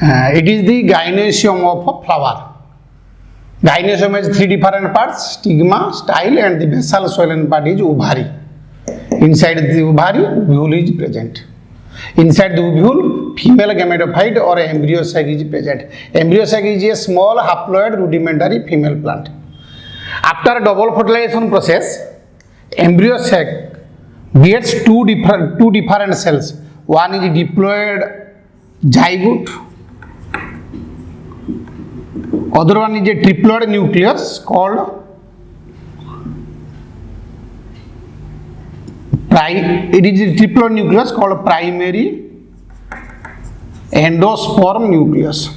It is the gynoecium of a flower. Gynoecium has three different parts: stigma, style, and the basal swollen part is ovary. Inside the ovary, ovule is present. Inside the ovule, female gametophyte or embryo sac is present. Embryo sac is a small haploid rudimentary female plant. After double fertilization process, embryo sac bears two different cells. One is diploid zygote, other one is a triploid nucleus called primary endosperm nucleus.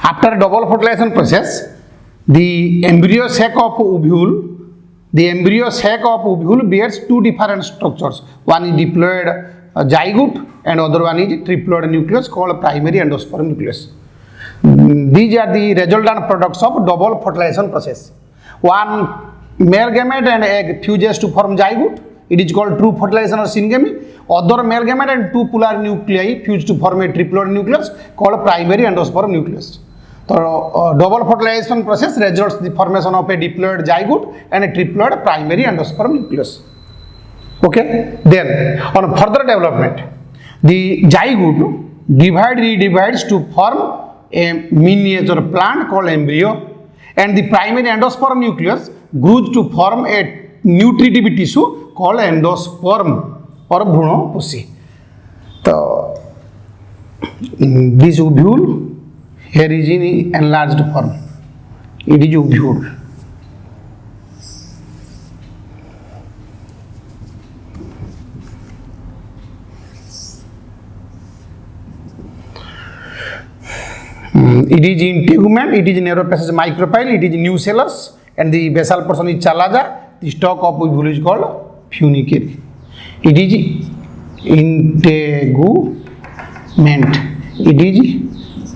After double fertilization process, the embryo sac of ovule bears two different structures. One is diploid zygote and other one is triploid nucleus called primary endosperm nucleus. These are the resultant products of double fertilization process. One male gamete and egg fuses to form zygote. It is called true fertilization or syngamy. Other male gamete and two polar nuclei fuse to form a triploid nucleus called primary endosperm nucleus. So, double fertilization process results the formation of a diploid zygote and a triploid primary endosperm nucleus. Okay. Then, on further development, the zygote redivides to form a miniature plant called embryo, and the primary endosperm nucleus grows to form a nutritive tissue called endosperm or bhrunopushi. So, this ovule here is in enlarged form. It is ovule. It is integument, it is narrow passage micropyle, it is nucellus, and the basal portion is chalaza. The stalk of ovule is called funiculi. It is integument, it is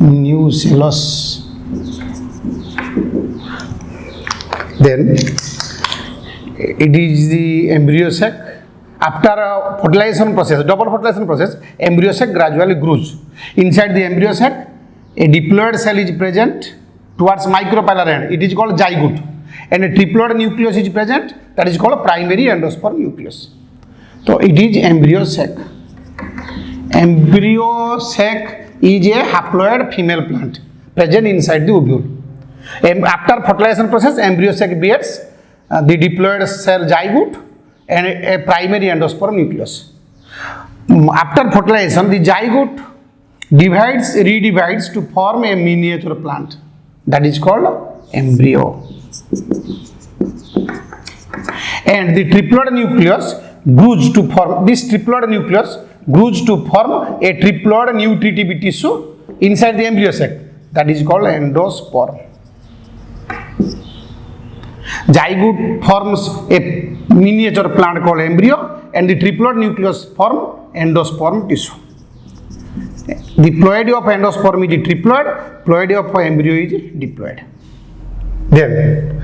nucellus. Then it is the embryo sac. After fertilization process, double fertilization process, embryo sac gradually grows. Inside the embryo sac, a diploid cell is present towards micropylar end. It is called zygote, and a triploid nucleus is present. That is called primary endosperm nucleus. So it is embryo sac. Embryo sac is a haploid female plant present inside the ovule. After fertilization process, embryo sac bears the diploid cell zygote and a primary endosperm nucleus. After fertilization, the zygote redivides to form a miniature plant that is called embryo. And the triploid nucleus grows to form a triploid nutritive tissue inside the embryo sac that is called endosperm. Zygote forms a miniature plant called embryo, and the triploid nucleus form endosperm tissue. The ploidy of endosperm is triploid, ploidy of embryo is diploid. Then,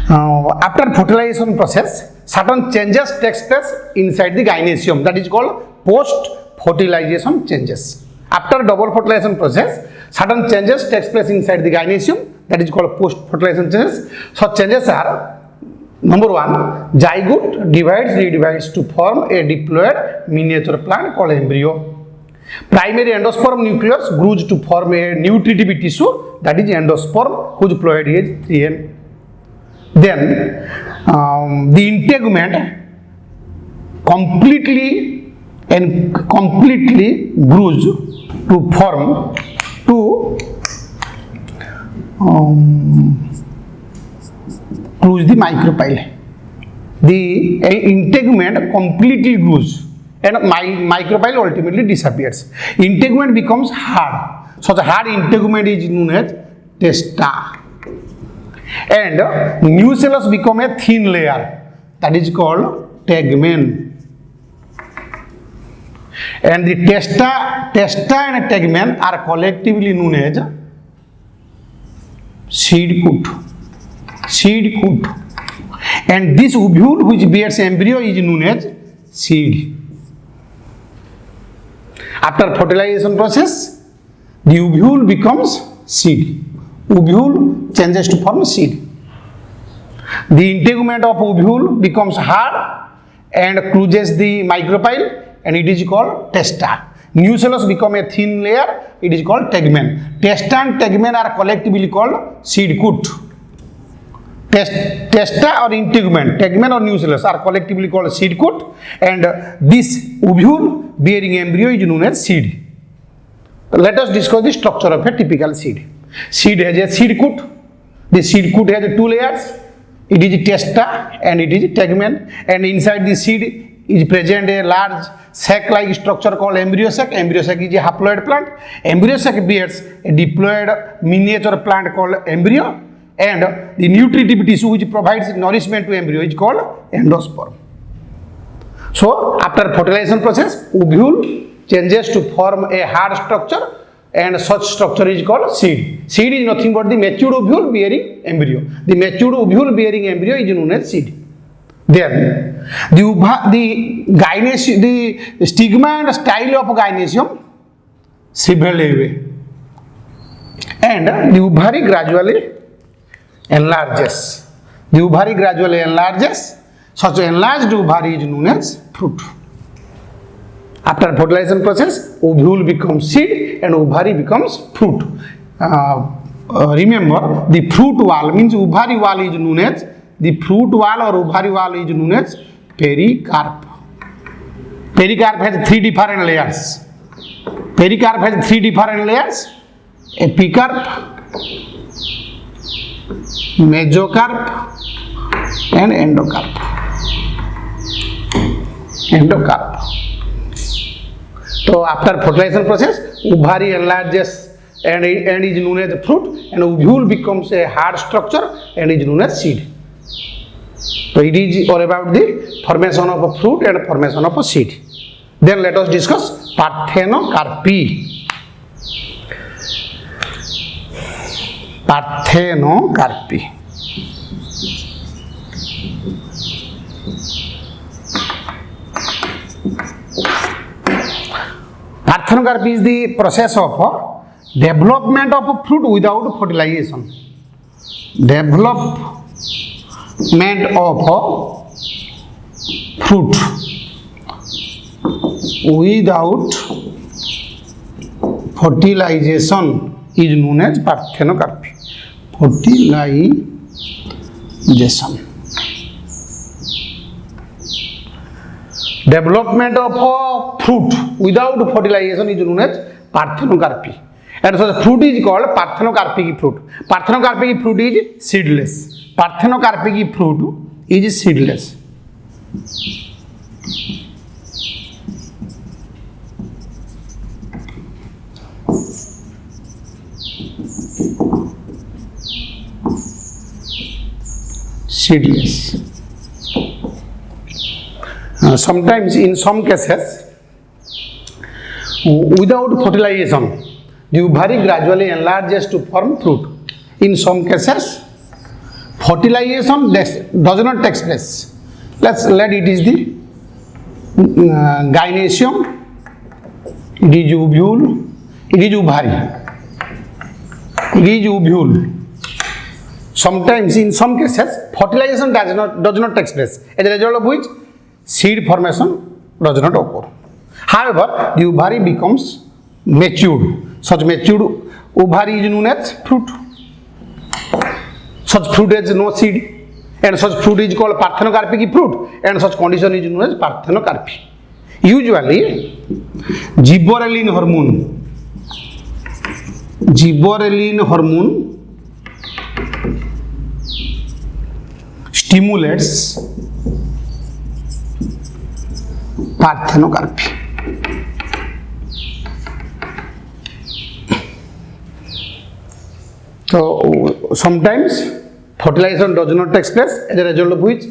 after fertilization process, certain changes takes place inside the gynoecium, that is called post-fertilization changes. After double fertilization process, certain changes takes place inside the gynoecium, that is called post-fertilization changes. Such changes are: number one, zygote redivides to form a diploid miniature plant called embryo. Primary endosperm nucleus grows to form a nutritive tissue, that is endosperm, whose ploid is 3N. Then the integument completely grows to form close the micropyle. The integument completely grows and micropyle ultimately disappears. Integument becomes hard. So the hard integument is known as testa. And nucellus become a thin layer, that is called tegmen. And the testa and tegmen are collectively known as seed coat. And this ovule which bears embryo is known as seed. After fertilization process, the ovule becomes seed. Ovule changes to form seed. The integument of ovule becomes hard and closes the micropyle, and it is called testa. Nucellus become a thin layer, it is called tegmen. Testa and tegmen are collectively called seed coat. Testa or integument, tegmen or nucellus are collectively called seed coat, and this ovule bearing embryo is known as seed. Let us discuss the structure of a typical seed. Seed has a seed coat. The seed coat has two layers. It is testa and it is tegmen, and inside the seed is present a large sac-like structure called embryo sac. Embryo sac is a haploid plant. Embryo sac bears a diploid miniature plant called embryo, and the nutritive tissue which provides nourishment to embryo is called endosperm. So after fertilization process, ovule changes to form a hard structure, and such structure is called seed. Seed is nothing but the matured ovule bearing embryo. The matured ovule bearing embryo is known as seed. Then the stigma and style of gynecium severely away, and the ovary gradually enlarges. The ovary gradually enlarges. Such enlarged ovary is known as fruit. After fertilization process, ovule becomes seed and ovary becomes fruit. Remember, the fruit wall means ovary wall is known as, the fruit wall or ovary wall is known as pericarp. Pericarp has three different layers. Pericarp has three different layers: epicarp, mesocarp, and endocarp. Endocarp. So after fertilization process, ovary enlarges and is known as fruit, and ovule becomes a hard structure and is known as seed. So it is all about the formation of a fruit and formation of a seed. Then let us discuss parthenocarpy. Parthenocarpy. Parthenocarpy is the process of development of a fruit without fertilization. Development of a fruit without fertilization is known as parthenocarpy. Fertilization. Development of a fruit without fertilization is known as parthenocarpy. And so the fruit is called parthenocarpic fruit. Parthenocarpic fruit is seedless. Parthenocarpic fruit is seedless. Seedless. Sometimes in some cases, without fertilization, the ovary gradually enlarges to form fruit. In some cases, fertilization does not take place. Let it is the gynecium, it is ovule, it is ovary, it is ovule. Sometimes in some cases, fertilization does not take place, as a result of which seed formation does not occur. However, the ovary becomes matured. Such matured ovary is known as fruit. Such fruit has no seed, and such fruit is called parthenocarpic fruit, and such condition is known as parthenocarpy. Usually, gibberellin hormone stimulates parthenocarpy. So sometimes fertilization does not take place, as a result of which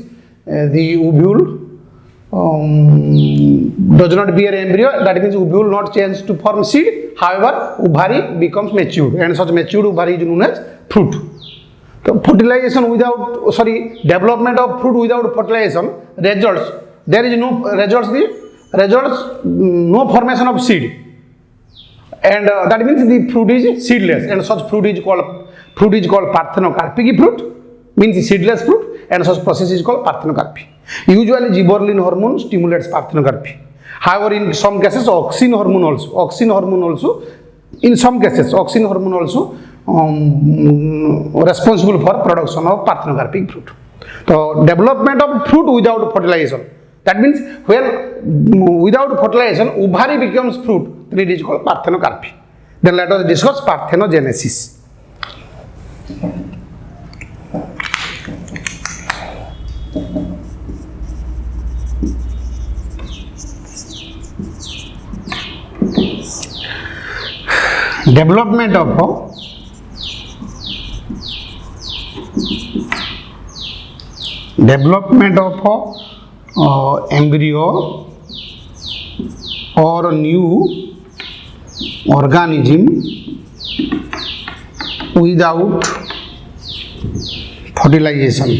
the ovule does not bear embryo. That means ovule not change to form seed. However, ovary becomes matured, and such matured ovary is known as fruit. So fertilization development of fruit without fertilization results. There is no results. No formation of seed. and that means the fruit is seedless, and such fruit is called parthenocarpic fruit, means seedless fruit, and such process is called parthenocarpy. Usually gibberellin hormone stimulates parthenocarpy. However, in some cases auxin hormone also in some cases auxin hormone also responsible for production of parthenocarpic fruit. So development of fruit without fertilization, that means when without fertilization ovari becomes fruit, then it is called parthenocarpy. Then let us discuss parthenogenesis. Development of embryo or new organism without fertilization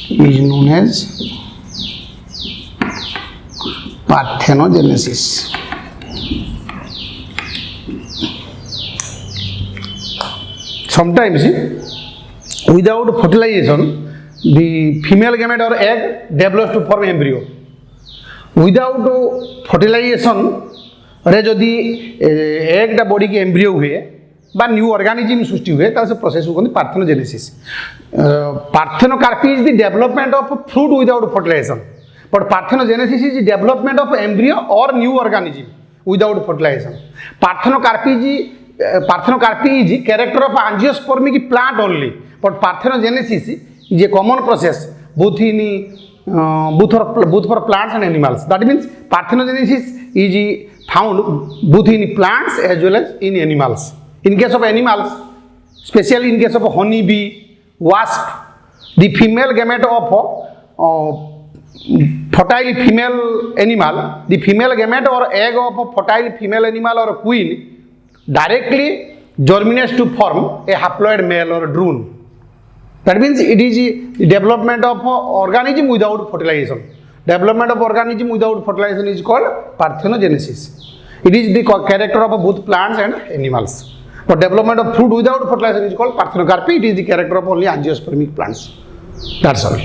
is known as parthenogenesis. Sometimes without fertilization the female gamete or egg develops to form embryo. Without fertilization रे जदि एगटा body के embryo हुए बा new organism सृष्टि हुए तासे process को कहते parthenogenesis. Parthenocarpy is the development of fruit without fertilisation, but parthenogenesis is the development of embryo और new organism without fertilisation. Parthenocarpy is character of angiospermic plant only, but parthenogenesis is a common process both for plants and animals. That means parthenogenesis is found both in plants as well as in animals. In case of animals, especially in case of honeybee, wasp, the female gamete of fertile female animal, the female gamete or egg of a fertile female animal or a queen directly germinates to form a haploid male or a drone. That means it is the development of organism without fertilization. Development of organism without fertilization is called parthenogenesis. It is the character of both plants and animals. But development of fruit without fertilization is called parthenocarpy. It is the character of only angiospermic plants. That's all.